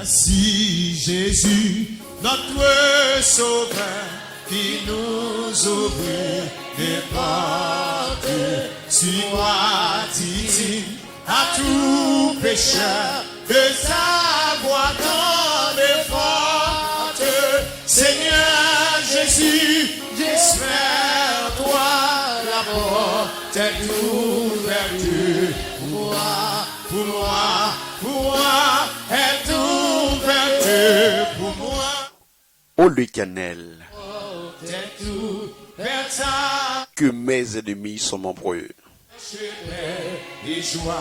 Voici Jésus, notre Sauveur, qui nous ouvre des portes. Suis-moi, dit-il, à tout pécheur, de sa voix dans les portes. Seigneur Jésus, j'espère toi, la porte est ouverte pour moi, pour moi, pour moi, est ouverte pour moi. Ô l'Éternel, Est ouverte que mes ennemis sont nombreux. et joie.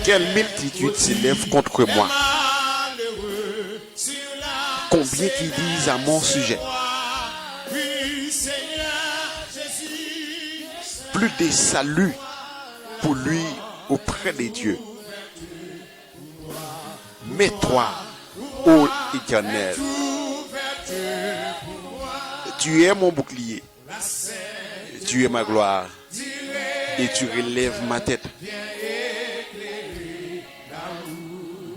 Quelle multitude s'élève contre moi. Malheureux sur la Combien qui disent à mon sujet. oui, Seigneur Jésus, Plus de salut pour lui auprès des dieux. Mais toi, ô Éternel, tu es mon bouclier, tu es ma gloire, et tu relèves ma tête.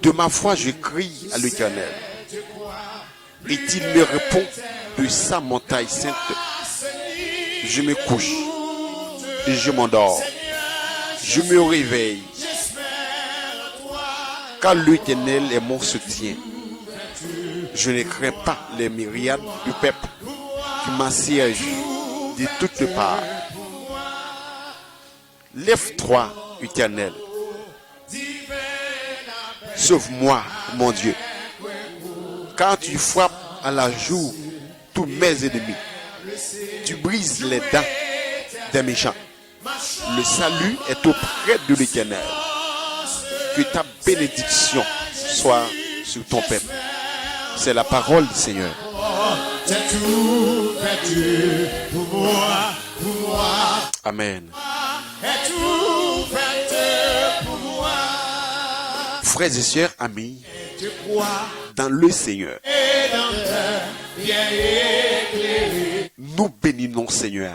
De ma foi, je crie à l'Éternel, et il me répond de sa montagne sainte. Je me couche et je m'endors. Je me réveille, car l'Éternel est mon soutien. Je ne crains pas les myriades du peuple qui m'assiègent de toutes parts. Lève-toi, Éternel. Sauve-moi, mon Dieu, car tu frappes à la joue tous mes ennemis. Tu brises les dents des méchants. Le salut est auprès de l'Éternel. Que ta bénédiction soit sur ton peuple. C'est la parole du Seigneur. est ouverte pour moi, pour moi, Amen. est ouverte pour moi. Frères et sœurs, amis, Je crois dans le Seigneur, Rédempteur, bien éclairé, nous bénissons Seigneur.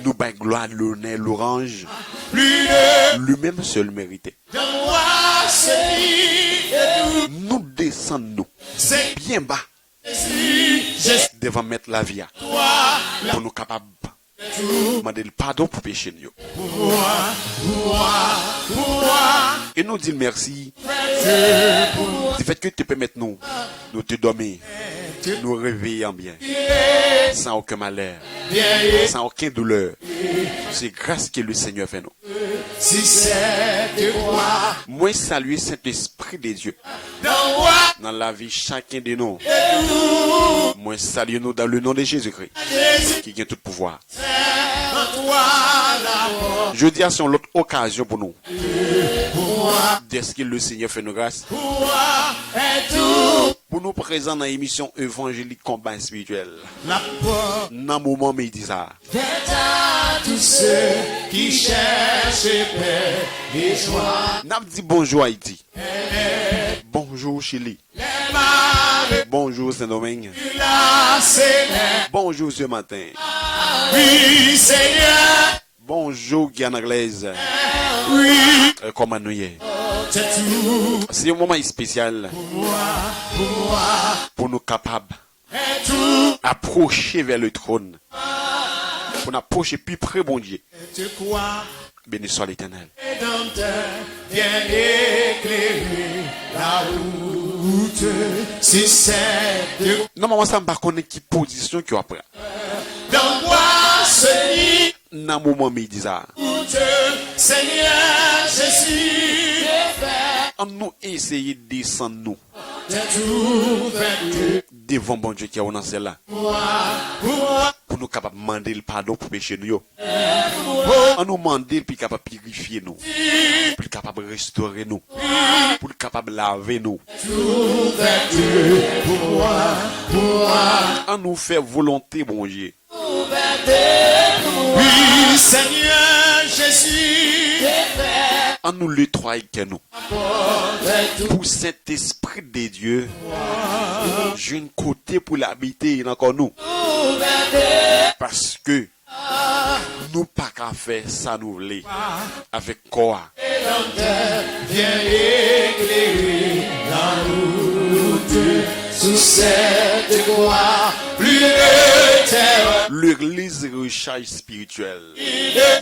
Nous bâillons gloire, l'honneur, l'orange. plus de Lui-même seul mérité. moi celui de tout. Nous descendons C'est bien bas Jésus, devant mettre la vie toi, la pour nous capables de demander le pardon pour pécher nous. pour moi, Et nous disons merci du fait que tu permets nous te dormir, nous réveiller en bien, sans aucun malheur, sans aucune douleur. C'est grâce que le Seigneur fait nous. si c'est de toi, Moi saluer Saint-Esprit de Dieu dans moi, dans la vie chacun de nous. Moi saluer nous dans le nom de Jésus-Christ Jésus, qui a tout pouvoir. en toi, la mort, Je dis à son l'autre occasion pour nous. Dès que le Seigneur fait nous grâce. pour moi, est tout. Pour nous présents dans l'émission évangélique combat spirituel. La porte Dans le moment médisa. est à tous ceux qui cherchent paix et joie. N'a dit bonjour Haïti. Bonjour Chili. Les malheureux, Bonjour Saint-Domingue. la Seigneur, Bonjour ce matin. oui, Seigneur, Bonjour Guyane anglaise. oui, Comment nous y est? c'est tout. C'est un moment spécial pour nous capables Est tout. d'approcher vers le trône. Pour nous approcher plus près bon Dieu. Tu crois, Béni soit l'Éternel. Rédempteur, bien éclairé, la route, si c'est de Normalement, ça ne va pas connaître qui position qu'il y a après. dans moi, celui Dans le moment médisa. route, Seigneur Jésus, On nous essayer de descendre nous t'es tout vaincu, devant bon Dieu qui est dans celle-là. moi, Pour nous capables de demander le pardon pour pécher nous. On nous demander puis capable de purifier nous. Pour capable de restaurer nous. Pour capable de laver nous. tout vaincu, pour moi, On nous fait volonté bon Dieu. oui, Seigneur Jésus, On nous le travail que nous. Pour cet esprit de Dieu. J'ai un côté pour l'habiter encore nous. Parce que nous pas qu'à faire ça nous voulons avec quoi Viens éclairer la route sous cette croix plus de terre. L'église Recharge spirituelle,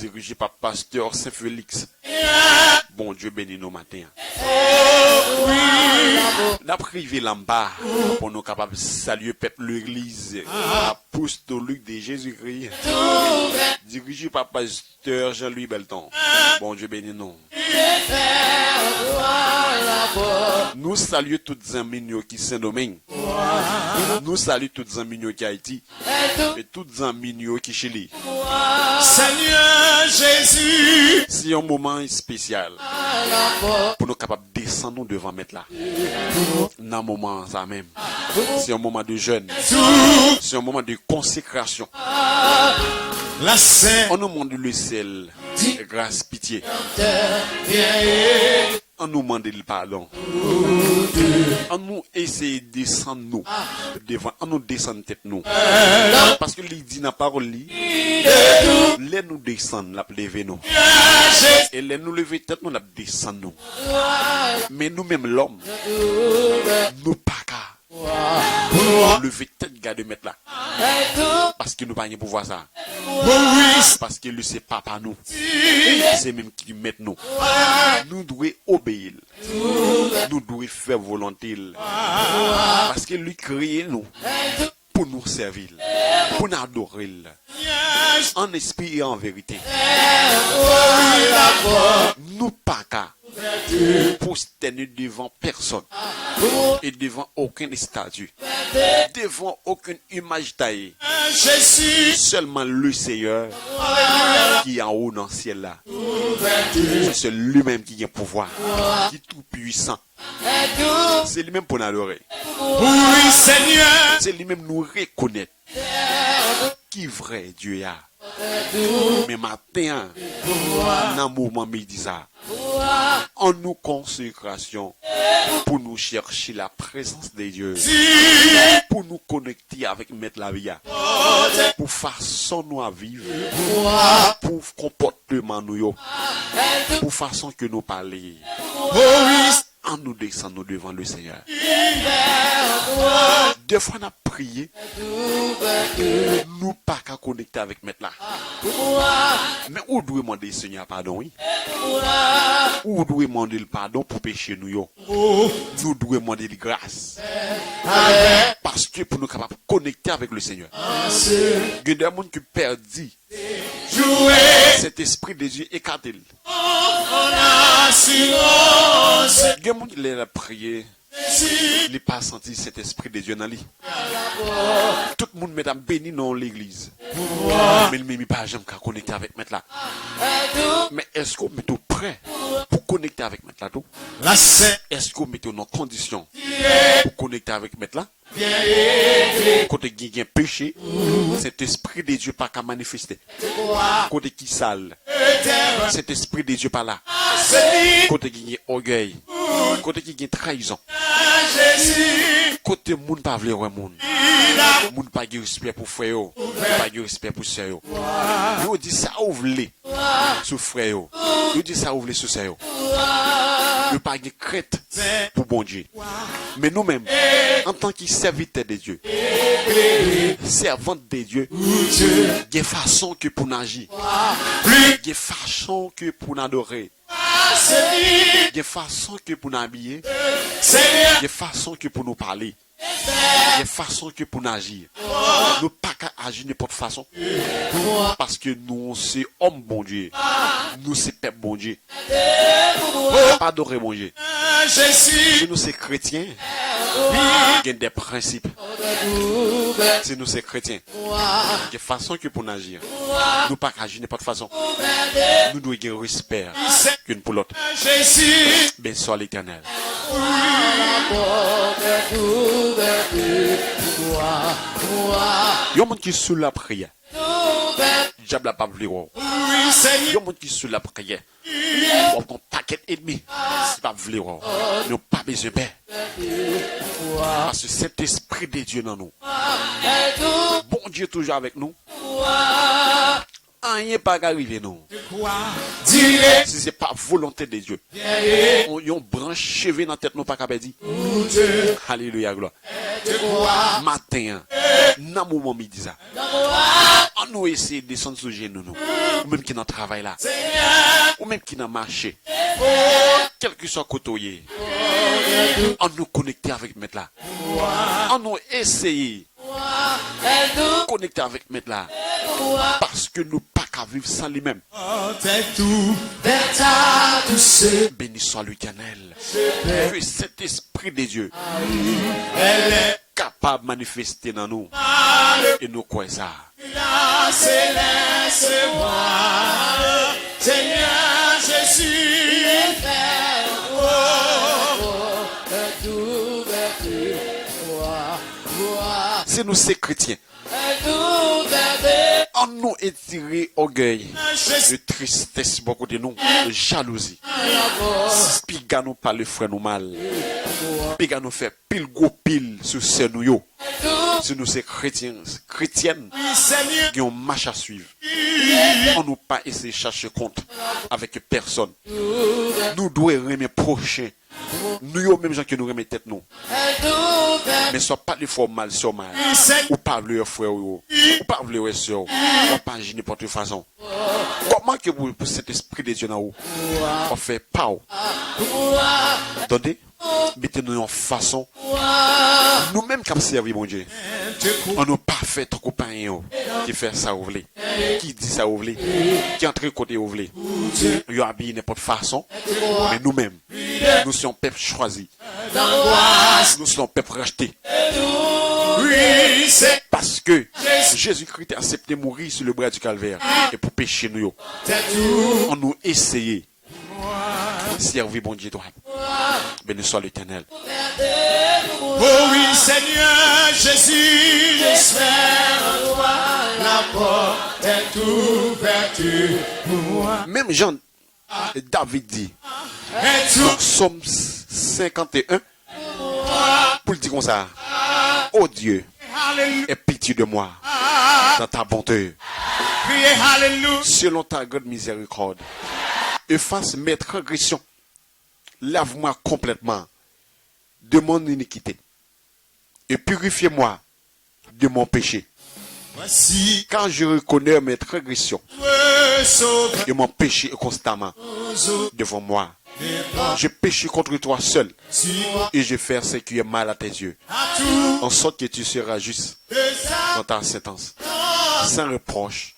dirigée par pasteur Saint-Félix. Bon Dieu bénit nos matins. N'a privé l'amba pour nous capables de saluer peuple l'église apostolique de Jésus-Christ, dirigée par pasteur Jean-Louis Belton. Bon Dieu bénit nous. Nous saluons toutes les amis qui sont Saint-Domingue. Nous saluons toutes les amis qui Haïti et toutes les amis qui Chili. Seigneur Jésus, c'est un moment spécial pour nous capables de descendre devant mettre là. Dans un moment ça même, c'est un moment de jeûne, c'est un moment de consécration. la Sainte, On nous demande le ciel, grâce, pitié. On nous demande le pardon. On nous essaie de descendre nous devant, on nous descend tête nous. Parce que il dit dans la parole, les nous descendre, la lever nous. Et les nous lever tête nous, la descendre nous. Mais nous-mêmes l'homme, nous pas qu'à lever tête garde mettre là. Parce que nous pas rien pouvoir ça. Parce que lui c'est papa nous. C'est même qui met nous. Nous devons obéir. Nous devons faire volonté. Parce que lui crée nous pour nous servir, pour nous adorer. En esprit et en vérité. Nous pas qu'à prosterner devant personne et devant aucun statut, devant aucune image taillée. Seulement le Seigneur qui est en haut dans le ciel là. C'est lui-même qui a pouvoir, qui est tout puissant. C'est lui-même pour nous adorer. oui Seigneur, C'est lui-même nous reconnaître qui vrai Dieu a. Mais matin, dans le moment midi ça, en nous consécration pour nous chercher la présence de Dieu, pour nous connecter avec Maître la vie, pour façon nous à vivre, pour comportement nous, pour façon que nous parler, en nous descendons devant le Seigneur. Deux fois on a prié, nous pas qu'à connecter avec Maître là. Mais où doit demander le Seigneur pardon, oui? Où doit demander le pardon pour pécher nous, yo? Nous devons demander la grâce. Parce que pour nous capables de connecter avec le Seigneur. Il y a des gens qui perdent cet esprit de Dieu écarté. Il y a des gens qui l'ont prié. Il n'a pas senti cet esprit de Dieu dans lui. Tout le monde mesdames béni dans l'église. Mais il ne met pas jamais qu'à connecter avec Maître là. Mais est-ce qu'on met tout prêt pour connecter avec Maître là tout? Est-ce qu'on met nos conditions pour connecter avec Maître là? Quand il y a un péché, cet esprit de Dieu pas qu'à manifester. Quand il est sale, cet esprit de Dieu pas là. Quand il y a orgueil, quand il y a trahison, quand le monde pas veut le monde, le monde pas de respect pour frère, pas de respect pour sœur. Il dit ça ouvre sur frère, il dit ça ouvre sur sœur. Il pas de crête pour bon Dieu. Mais nous-mêmes, en tant que serviteurs de Dieu, servantes de Dieu, il y a façon que pour nous agir, il y a façon que pour nous adorer, il y a façon que pour nous habiller, il y a façon que pour nous parler, il y a façon que pour nous agir. Nous pas qu'à agir n'importe façon. Parce que nous, c'est homme bon Dieu. Nous, c'est peuple bon Dieu. Pas adorer bon Dieu. Si nous, c'est chrétiens, il y a des principes. Si nous, c'est chrétiens, il y a façon que pour nous agir. Nous pas qu'à agir n'importe façon. Nous devons avoir respect qu'une pour l'autre. Ben soit l'Éternel. Il y a un monde qui est sous la prière. Diable n'a pas voulu. Il y a un monde qui est sous la prière. On a un paquet d'ennemis. C'est pas voulu. Nous n'avons pas besoin de paix. Parce que cet esprit de Dieu dans nous. Bon Dieu toujours avec nous. rien pas arriver non. Direct, Si c'est pas volonté de Dieu. On yon branche cheveux dans la tête nous pas capable dire. Alléluia gloire. Matin, dans moment midi ça. On nous essaie de descendre sur genoux nous. Ou même qui dans travail là. Ou même qui dans marché. Quel que soit côtoyé. On nous connecter avec maître là. On nous essayer connecter avec maître là. Parce que nous pas qu'à vivre sans lui-même. Béni soit l'Éternel. Que cet esprit de Dieu capable de manifester dans nous. Et nous quoi ça? Seigneur Jésus, C'est nous ces chrétiens. On nous étiré orgueil, de tristesse beaucoup de nous, de jalousie. Piga nous par le frère nous mal. Piga nous fait pile gros pile sur ce nous yo. Si nous ces chrétiennes qui ont marche à suivre. On nous pas essayer de chercher compte avec personne. Nous devons aimer prochain. Nous yo même gens que nous remettons tête nous. Mais soit pas les fois mal sur mal. Ou pas le frère ou pas le soeur. Ou pas agir n'importe quelle façon. Comment que vous pour cet esprit de Dieu dans vous? On fait pas. Attendez, mettez-nous en façon. Nous-mêmes comme servir mon Dieu. On n'a pas fait ton compagnon qui fait ça ou voulez, qui dit ça ou voulez, qui entre côté ou voulez. Nous habillons n'importe façon, mais nous-mêmes, nous sommes peuple choisi. Nous sommes peuple racheté. Parce que Jésus-Christ a accepté de mourir sur le bras du calvaire et pour pécher nous. On nous essayé. Servir bon Dieu droit. Béni soit l'Éternel. Oh oui, Seigneur Jésus, j'espère en toi, la porte est ouverte pour moi. Même Jean, David dit, dans Somme 51, pour le dire comme ça, oh Dieu, aie pitié de moi, dans ta bonté, selon ta grande miséricorde, efface mes transgressions, lave-moi complètement de mon iniquité et purifiez-moi de mon péché. Voici Quand je reconnais mes transgressions et mon péché est constamment devant moi, je péche contre toi seul et je fais ce qui est mal à tes yeux, en sorte que tu seras juste dans ta sentence, sans reproche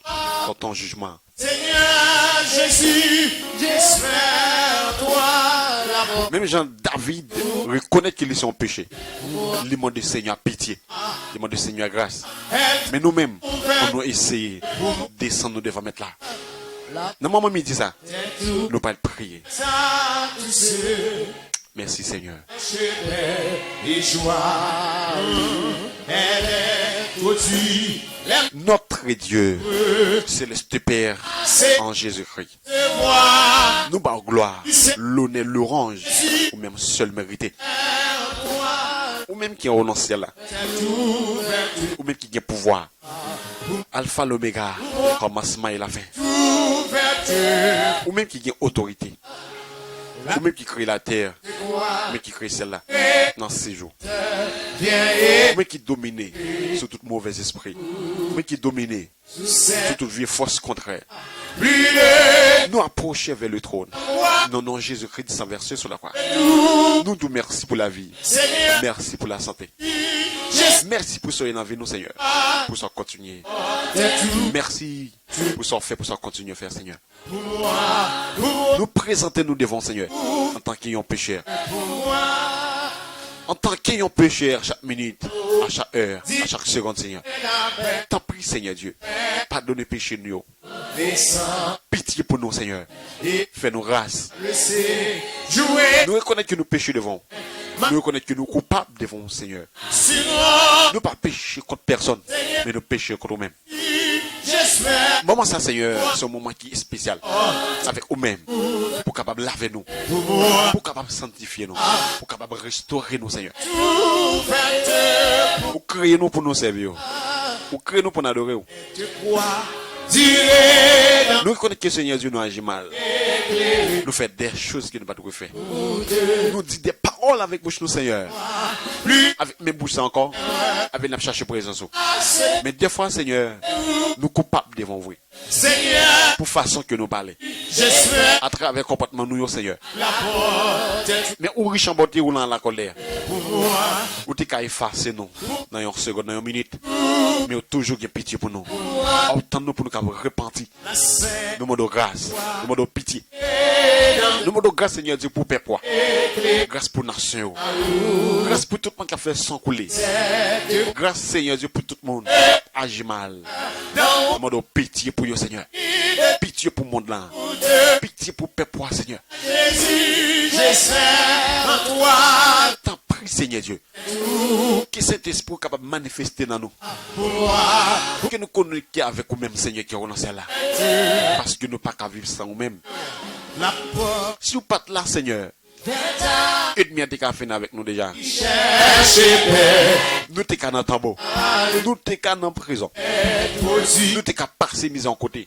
dans ton jugement. Seigneur Jésus, j'espère toi la porte. Même Jean David reconnaît qu'il est son péché. Il demande au Seigneur pitié. Il demande au Seigneur grâce. Mais nous-mêmes, on doit essayer de descendre devant mettre là. Non, maman me dit ça. Nous pas prier. Merci Seigneur. Et joie, elle est au-dessus. Notre Dieu, céleste Père, en Jésus-Christ. Nous bas gloire, l'honneur, l'orange, ou même seul mérité. Ou même qui est au ciel là. Ou même qui a pouvoir. Alpha l'oméga, commencement et la fin. Ou même qui a autorité. Ou même qui crée la terre. Ou même qui crée celle-là. Dans ces jours. Ou même qui domine sur tout mauvais esprit. Ou même qui domine sur toute vieille force contraire. Nous approcher vers le trône. Non, non, Jésus-Christ s'en versé sur la croix. Nous nous merci pour la vie. Merci pour la santé. Merci pour ce que nous avons, Seigneur. Pour ça continuer. Merci pour ça fait, pour ça continuer à faire, Seigneur. Nous présenter nous devant, Seigneur, en tant qu'ayant pécheur. En tant qu'ayant pécheur, chaque minute, à chaque heure, à chaque seconde, Seigneur. T'en prie, Seigneur Dieu. Pardonne péché nous. Pitié pour nous, Seigneur. Fais-nous grâce. Nous reconnaissons que nous péchons devant. Nous reconnaissons que nous sommes coupables devant, Seigneur. Nous pas pécher contre personne, mais nous péchons contre nous-mêmes. Moment ça, Seigneur, c'est un moment qui est spécial. Avec nous-mêmes. Pour capable laver nous. Pour capable sanctifier nous. Pour capable restaurer nous, Seigneur. Pour créer nous pour nous servir. Pour créer nous pour nous adorer. Nous reconnaissons que Seigneur Dieu nous agit mal. Nous faisons des choses que nous ne pouvons pas faire. Nous disons des paroles avec bouche nous, Seigneur. Avec mes bouches encore, avec la cherche présence. Mais des fois, Seigneur, nous coupables devant vous. Seigneur, Pour façon que nous parlons. j'espère À travers le comportement nous, Seigneur. la porte est Mais où riche en beauté ou dans la colère. pour moi. Ou t'es qu'à effacer nous. Dans une seconde, dans une minute. Mais ou toujours il y a pitié pour nous. Autant nous pour nous repentir. La scène Nous demandons grâce. Nous demandons pitié. Nous demandons grâce, Seigneur Dieu, pour peuple. Grâce pour nation. Grâce pour tout le monde qui a fait sang couler. Grâce, Seigneur Dieu, pour tout le monde qui agit mal. Nous demandons pitié pour vous, Seigneur. Pitié pour le monde là. Pitié pour peuple, Seigneur. Jésus, j'espère en toi. T'en prie, Seigneur Dieu. Que cet esprit soit capable de manifester dans nous. Pour que nous connections avec vous-même, Seigneur, qui est relancé là. Parce que nous ne pouvons pas vivre sans nous-mêmes. La porte Si vous pas là, Seigneur, et demi à tes cafés avec nous déjà. cherche paix. Nous t'es qu'à dans le tambour. Nous t'es qu'à dans la prison. Nous t'es qu'à passer mis en côté.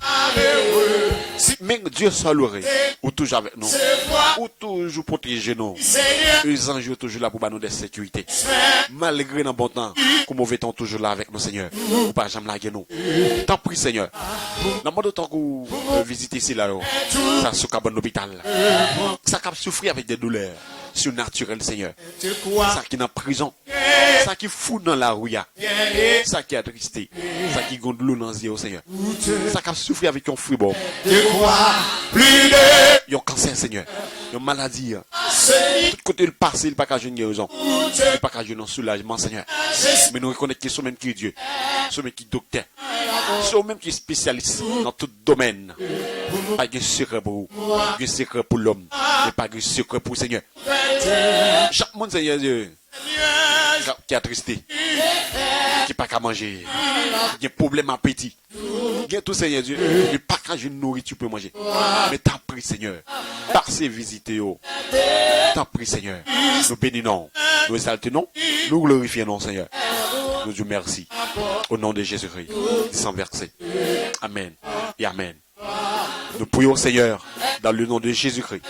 Mais Dieu seul aurait, ou toujours avec nous, ou toujours protéger nous. Seigneur, Les anges sont toujours là pour nous de sécurité. Malgré dans bon temps, comme mauvais temps toujours là avec nous, Seigneur. Ou pas jamais laguer nous. T'en prie, Seigneur. Dans mon temps que vous visitez ici là, ça se cabane l'hôpital. Ça cap souffrir avec des douleurs surnaturelles, Seigneur. tu crois Ça qui est en prison. Ça qui fout dans la rue. Ça qui est attristé. Ça qui gonde l'eau dans les yeux, Seigneur. Ça qui a souffert avec un fribord. tu crois plus de Un cancer, Seigneur. Une maladie. celui Tout côté le passé, il n'y a pas qu'à jouer une guérison. Il n'y a pas qu'à jouer un soulagement, Seigneur. Mais nous reconnaissons qu'ils sont même qui est Dieu. Ils sont même qui est docteur. Ils sont même qui est spécialiste dans tout domaine. Pas de secret pour vous. Pas de secret pour l'homme. Mais pas de secret pour le Seigneur. Chaque monde, Seigneur Dieu, qui est attristé. Qui n'a pas qu'à manger. Qui a un problème d'appétit. Qui a tout, Seigneur Dieu. Il n'y a pas qu'à jouer une nourriture pour manger. Mais t'as pris, Seigneur. Par ces visites, t'as pris, Seigneur. Nous bénissons. Nous exaltons. Nous glorifions, Seigneur. Nous disons merci. Au nom de Jésus-Christ. Sans verset. Amen. Et Amen. Nous prions, Seigneur, dans le nom de Jésus-Christ,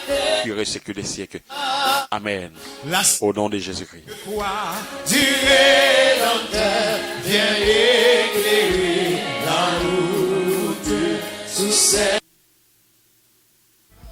qui reste que des siècles. Amen. la Au nom de Jésus-Christ. foi du Rédempteur vient éclairer